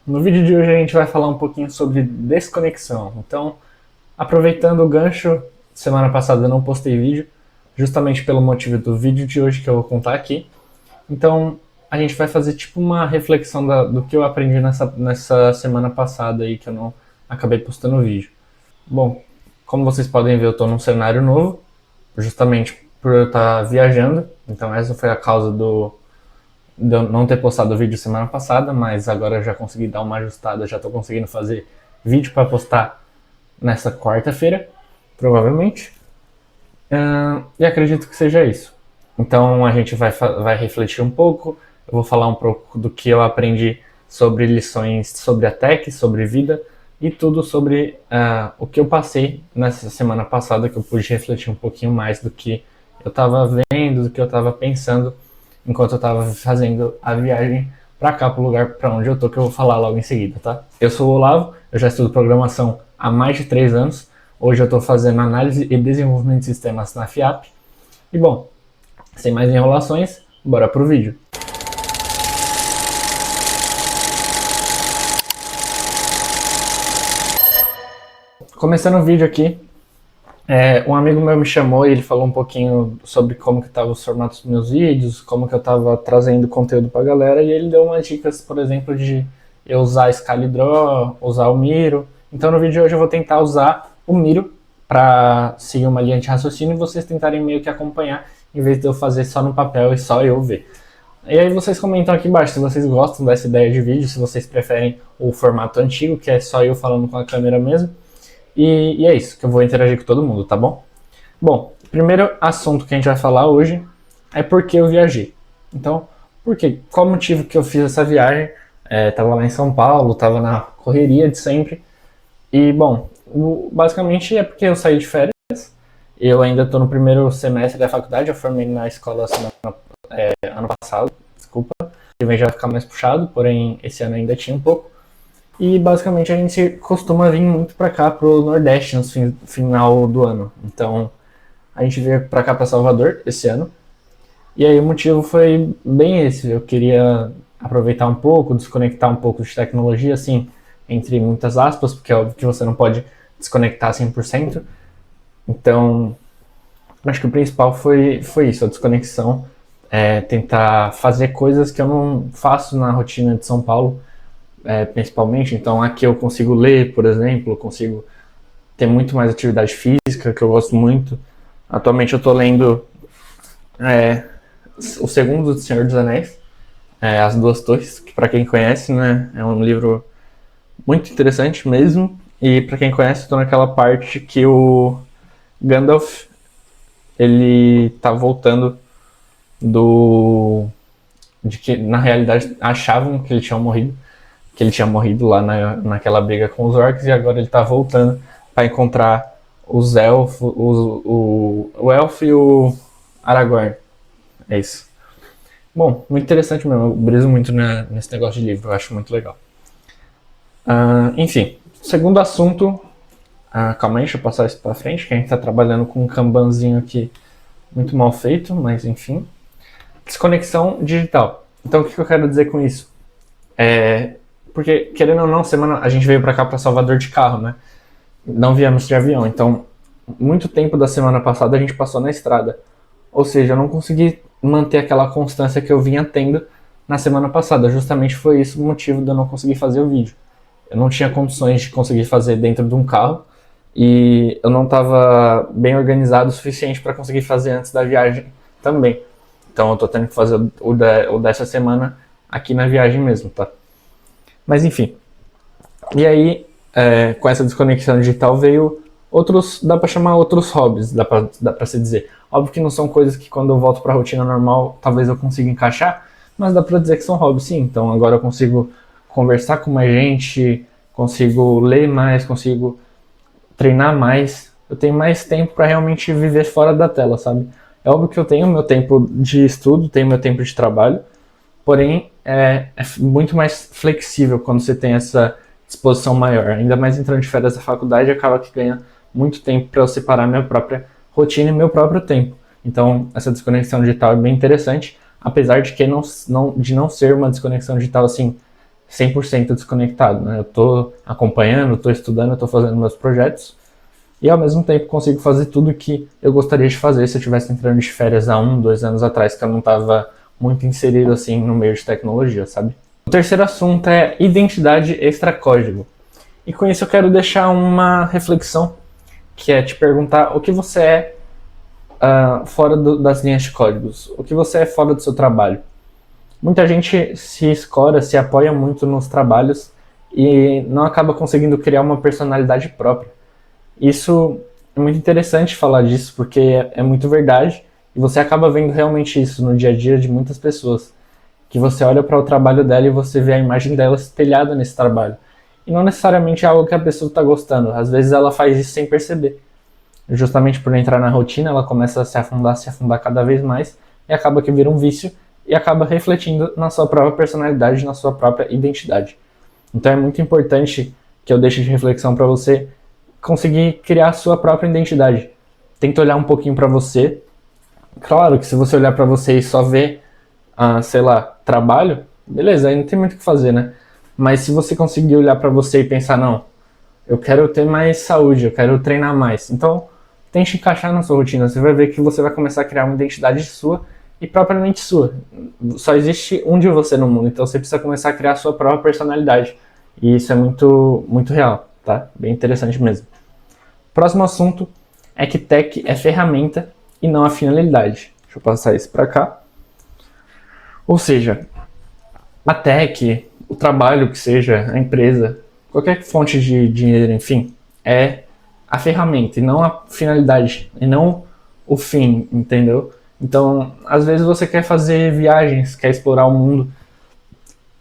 No vídeo de hoje a gente vai falar um pouquinho sobre desconexão. Então, aproveitando o gancho, semana passada eu não postei vídeo, justamente pelo motivo do vídeo de hoje que eu vou contar aqui. Então, a gente vai fazer tipo uma reflexão do que eu aprendi nessa semana passada aí que eu não acabei postando vídeo. Bom, como vocês podem ver, eu estou num cenário novo, justamente por eu estar viajando. Então, essa foi a causa de eu não ter postado o vídeo semana passada, mas agora eu já consegui dar uma ajustada, já estou conseguindo fazer vídeo para postar nessa quarta-feira, provavelmente. E acredito que seja isso. Então a gente vai refletir um pouco, eu vou falar um pouco do que eu aprendi sobre lições sobre a tech, sobre vida e tudo sobre o que eu passei nessa semana passada, que eu pude refletir um pouquinho mais do que eu estava vendo, do que eu estava pensando enquanto eu estava fazendo a viagem para cá, para o lugar para onde eu tô, que eu vou falar logo em seguida, tá? Eu sou o Olavo, eu já estudo programação há mais de 3 anos. Hoje eu estou fazendo análise e desenvolvimento de sistemas na FIAP. E bom, sem mais enrolações, bora pro vídeo. Começando o vídeo aqui, um amigo meu me chamou e ele falou um pouquinho sobre como que estavam os formatos dos meus vídeos, como que eu estava trazendo conteúdo para a galera, e ele deu umas dicas, por exemplo, de eu usar ScaleDraw, usar o Miro. Então no vídeo de hoje eu vou tentar usar o Miro para seguir uma linha de raciocínio e vocês tentarem meio que acompanhar, em vez de eu fazer só no papel e só eu ver. E aí vocês comentam aqui embaixo se vocês gostam dessa ideia de vídeo, se vocês preferem o formato antigo, que é só eu falando com a câmera mesmo. E é isso, que eu vou interagir com todo mundo, tá bom? Bom, o primeiro assunto que a gente vai falar hoje é por que eu viajei. Então, por quê? Qual o motivo que eu fiz essa viagem? Tava lá em São Paulo, tava na correria de sempre. E, bom, basicamente é porque eu saí de férias. Eu ainda estou no primeiro semestre da faculdade, eu formei na escola ano passado, desculpa. Que vem já ficar mais puxado, porém esse ano ainda tinha um pouco. E basicamente a gente costuma vir muito para cá, pro Nordeste, no final do ano. Então a gente veio para cá, para Salvador, esse ano. E aí o motivo foi bem esse. Eu queria aproveitar um pouco, desconectar um pouco de tecnologia, assim, entre muitas aspas, porque é óbvio que você não pode desconectar 100%. Então, acho que o principal foi isso, a desconexão. Tentar fazer coisas que eu não faço na rotina de São Paulo, principalmente. Então aqui eu consigo ler, por exemplo, eu consigo ter muito mais atividade física, que eu gosto muito. Atualmente eu estou lendo o segundo do Senhor dos Anéis, As Duas Torres, que para quem conhece, né, é um livro muito interessante mesmo. E para quem conhece, estou naquela parte que o Gandalf ele tá voltando de que na realidade achavam que ele tinha morrido lá naquela briga com os orcs, e agora ele tá voltando para encontrar os elfos, o elfo e o Aragorn. É isso. Bom, muito interessante mesmo. Eu briso muito nesse negócio de livro, eu acho muito legal. Enfim, segundo assunto. Calma aí, deixa eu passar isso pra frente, que a gente tá trabalhando com um kanbanzinho aqui muito mal feito, mas enfim. Desconexão digital. Então o que eu quero dizer com isso? Porque, querendo ou não, a gente veio pra cá, pra Salvador, de carro, né? Não viemos de avião, então muito tempo da semana passada a gente passou na estrada. Ou seja, eu não consegui manter aquela constância que eu vinha tendo na semana passada. Justamente foi isso o motivo de eu não conseguir fazer o vídeo. Eu não tinha condições de conseguir fazer dentro de um carro e eu não estava bem organizado o suficiente para conseguir fazer antes da viagem também. Então eu tô tendo que fazer o dessa semana aqui na viagem mesmo, tá? Mas enfim. E aí, com essa desconexão digital veio outros, dá pra chamar outros hobbies, dá pra se dizer. Óbvio que não são coisas que quando eu volto pra rotina normal, talvez eu consiga encaixar, mas dá pra dizer que são hobbies sim. Então agora eu consigo conversar com mais gente, consigo ler mais, consigo treinar mais. Eu tenho mais tempo pra realmente viver fora da tela, sabe? É óbvio que eu tenho meu tempo de estudo, tenho meu tempo de trabalho, porém é muito mais flexível quando você tem essa disposição maior. Ainda mais entrando de férias da faculdade, acaba que ganha muito tempo para eu separar minha própria rotina e meu próprio tempo. Então essa desconexão digital é bem interessante, apesar de que de não ser uma desconexão digital assim 100% desconectado, né? Eu tô acompanhando, tô estudando, tô fazendo meus projetos e ao mesmo tempo consigo fazer tudo que eu gostaria de fazer se eu tivesse entrando de férias há 2 anos atrás, que eu não estava muito inserido assim no meio de tecnologia, sabe? O terceiro assunto é identidade extra-código. E com isso eu quero deixar uma reflexão, que é te perguntar o que você é fora das linhas de códigos, o que você é fora do seu trabalho. Muita gente se escora, se apoia muito nos trabalhos e não acaba conseguindo criar uma personalidade própria. Isso é muito interessante falar disso, porque é muito verdade e você acaba vendo realmente isso no dia a dia de muitas pessoas. Que você olha para o trabalho dela e você vê a imagem dela espelhada nesse trabalho. E não necessariamente é algo que a pessoa está gostando, às vezes ela faz isso sem perceber. Justamente por entrar na rotina, ela começa a se afundar cada vez mais e acaba que vira um vício e acaba refletindo na sua própria personalidade, na sua própria identidade. Então é muito importante que eu deixe de reflexão para você conseguir criar a sua própria identidade. Tenta olhar um pouquinho para você. Claro que se você olhar para você e só ver, sei lá, trabalho, beleza, aí não tem muito o que fazer, né? Mas se você conseguir olhar para você e pensar, não, eu quero ter mais saúde, eu quero treinar mais. Então, tente encaixar na sua rotina. Você vai ver que você vai começar a criar uma identidade sua e propriamente sua. Só existe um de você no mundo, então você precisa começar a criar a sua própria personalidade. E isso é muito, muito real, tá? Bem interessante mesmo. Próximo assunto é que tech é ferramenta e não a finalidade. Deixa eu passar isso para cá. Ou seja, a tech, o trabalho que seja, a empresa, qualquer fonte de dinheiro, enfim, é a ferramenta e não a finalidade, e não o fim, entendeu? Então, às vezes você quer fazer viagens, quer explorar o mundo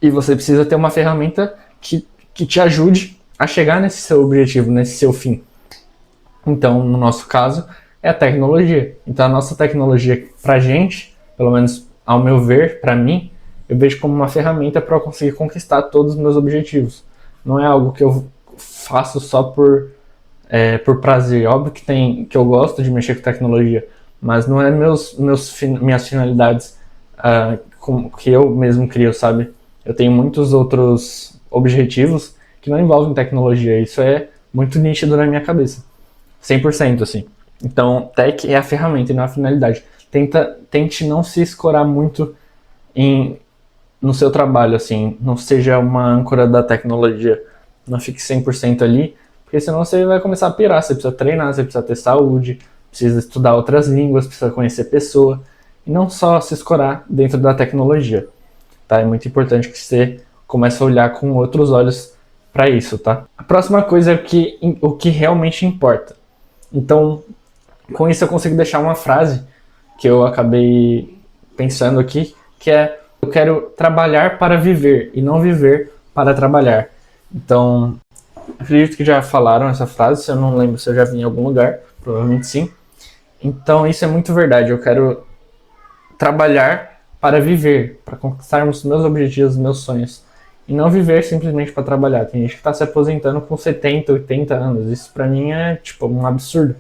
e você precisa ter uma ferramenta que te ajude a chegar nesse seu objetivo, nesse seu fim. Então, no nosso caso, é a tecnologia. Então, a nossa tecnologia, pra gente, pelo menos ao meu ver, pra mim, eu vejo como uma ferramenta para eu conseguir conquistar todos os meus objetivos. Não é algo que eu faço só por prazer. Óbvio que eu gosto de mexer com tecnologia, mas não é minhas finalidades que eu mesmo crio, sabe? Eu tenho muitos outros objetivos que não envolvem tecnologia. Isso é muito nítido na minha cabeça. 100%, assim. Então, tech é a ferramenta e não a finalidade. Tente não se escorar muito no seu trabalho, assim. Não seja uma âncora da tecnologia. Não fique 100% ali, porque senão você vai começar a pirar. Você precisa treinar, você precisa ter saúde, precisa estudar outras línguas, precisa conhecer pessoa. E não só se escorar dentro da tecnologia. Tá? É muito importante que você comece a olhar com outros olhos para isso, tá? A próxima coisa é o que realmente importa. Então, com isso eu consigo deixar uma frase que eu acabei pensando aqui, que é: eu quero trabalhar para viver e não viver para trabalhar. Então, acredito que já falaram essa frase, eu não lembro se eu já vi em algum lugar, provavelmente sim. Então, isso é muito verdade, eu quero trabalhar para viver, para conquistarmos meus objetivos, meus sonhos. E não viver simplesmente para trabalhar. Tem gente que está se aposentando com 70, 80 anos. Isso para mim é tipo um absurdo.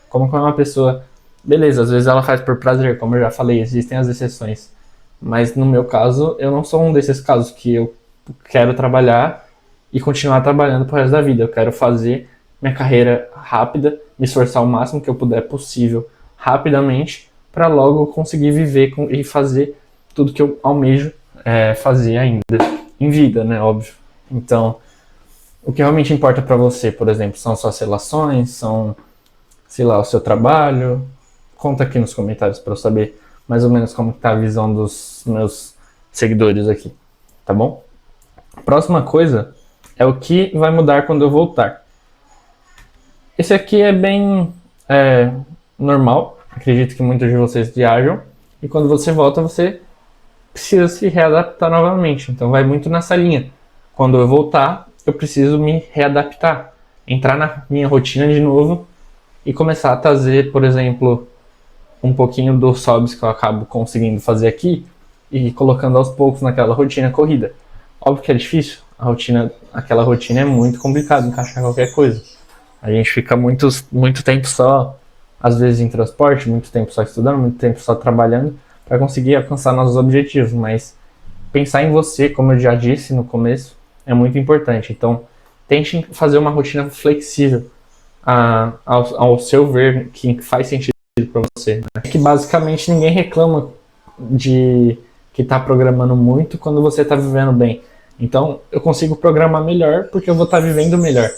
Como que uma pessoa... Beleza, às vezes ela faz por prazer, como eu já falei, existem as exceções. Mas no meu caso, eu não sou um desses casos que eu quero trabalhar e continuar trabalhando pro resto da vida. Eu quero fazer minha carreira rápida, me esforçar o máximo que eu puder possível, rapidamente, para logo conseguir viver e fazer tudo que eu almejo fazer ainda. Em vida, né, óbvio. Então, o que realmente importa para você, por exemplo, são suas relações, são, sei lá, o seu trabalho. Conta aqui nos comentários para eu saber mais ou menos como tá a visão dos meus seguidores aqui, tá bom? Próxima coisa é o que vai mudar quando eu voltar. Esse aqui é bem normal, acredito que muitos de vocês viajam, e quando você volta, você precisa se readaptar novamente. Então vai muito nessa linha. Quando eu voltar, eu preciso me readaptar, entrar na minha rotina de novo e começar a trazer, por exemplo, um pouquinho dos hobbies que eu acabo conseguindo fazer aqui e colocando aos poucos naquela rotina corrida. Óbvio que é difícil, aquela rotina é muito complicado encaixar qualquer coisa. A gente fica muito tempo só, às vezes em transporte, muito tempo só estudando, muito tempo só trabalhando, para conseguir alcançar nossos objetivos, mas pensar em você, como eu já disse no começo, é muito importante. Então, tente fazer uma rotina flexível ao seu ver, que faz sentido para você. Né? É que basicamente ninguém reclama de que está programando muito quando você está vivendo bem. Então, eu consigo programar melhor porque eu vou estar vivendo melhor.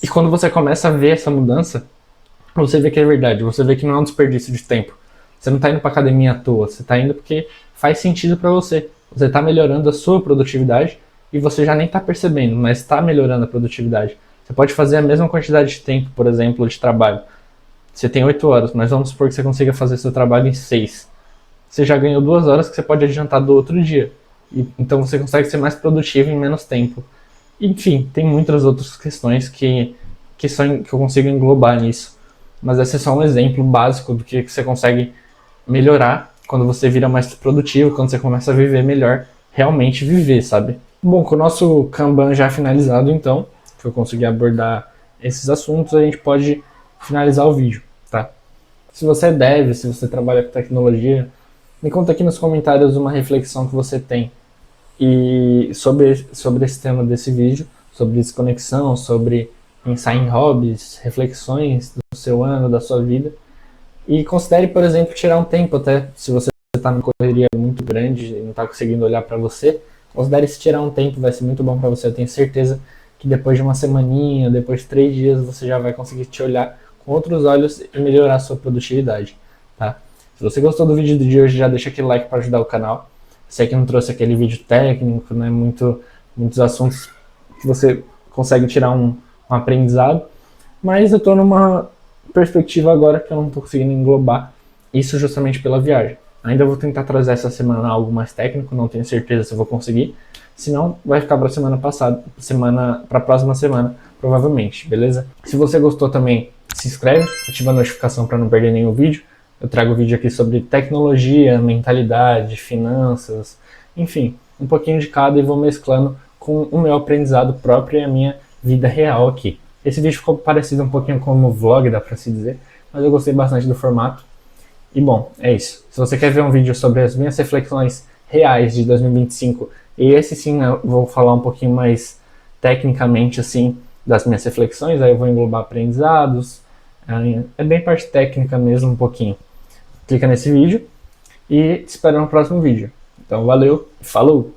E quando você começa a ver essa mudança, você vê que é verdade, você vê que não é um desperdício de tempo. Você não está indo para academia à toa, você está indo porque faz sentido para você. Você está melhorando a sua produtividade e você já nem está percebendo, mas está melhorando a produtividade. Você pode fazer a mesma quantidade de tempo, por exemplo, de trabalho. Você tem 8 horas, mas vamos supor que você consiga fazer seu trabalho em 6. Você já ganhou 2 horas que você pode adiantar do outro dia. Então você consegue ser mais produtivo em menos tempo. Enfim, tem muitas outras questões que eu consigo englobar nisso. Mas esse é só um exemplo básico do que você consegue melhorar quando você vira mais produtivo, quando você começa a viver melhor, realmente viver, sabe? Bom, com o nosso Kanban já finalizado, então, que eu consegui abordar esses assuntos, a gente pode finalizar o vídeo, tá? Se você é dev, se você trabalha com tecnologia, me conta aqui nos comentários uma reflexão que você tem e sobre esse tema desse vídeo, sobre desconexão, sobre pensar em hobbies, reflexões do seu ano, da sua vida. E considere, por exemplo, tirar um tempo, até se você está numa correria muito grande e não está conseguindo olhar para você, considere se tirar um tempo, vai ser muito bom para você. Eu tenho certeza que depois de uma semaninha, depois de 3 dias, você já vai conseguir te olhar com outros olhos e melhorar a sua produtividade, tá? Se você gostou do vídeo de hoje, já deixa aquele like para ajudar o canal. Sei que não trouxe aquele vídeo técnico, né? Muitos assuntos que você consegue tirar um aprendizado, mas eu estou numa perspectiva agora que eu não estou conseguindo englobar isso justamente pela viagem. Ainda vou tentar trazer essa semana algo mais técnico, não tenho certeza se eu vou conseguir, senão vai ficar para a próxima semana, provavelmente, beleza? Se você gostou também, se inscreve, ativa a notificação para não perder nenhum vídeo. Eu trago vídeo aqui sobre tecnologia, mentalidade, finanças, enfim, um pouquinho de cada e vou mesclando com o meu aprendizado próprio e a minha vida real aqui. Esse vídeo ficou parecido um pouquinho como um vlog, dá pra se dizer, mas eu gostei bastante do formato. E bom, é isso. Se você quer ver um vídeo sobre as minhas reflexões reais de 2025, e esse sim eu vou falar um pouquinho mais tecnicamente assim das minhas reflexões, aí eu vou englobar aprendizados, é bem parte técnica mesmo um pouquinho. Clica nesse vídeo e te espero no próximo vídeo. Então valeu, falou!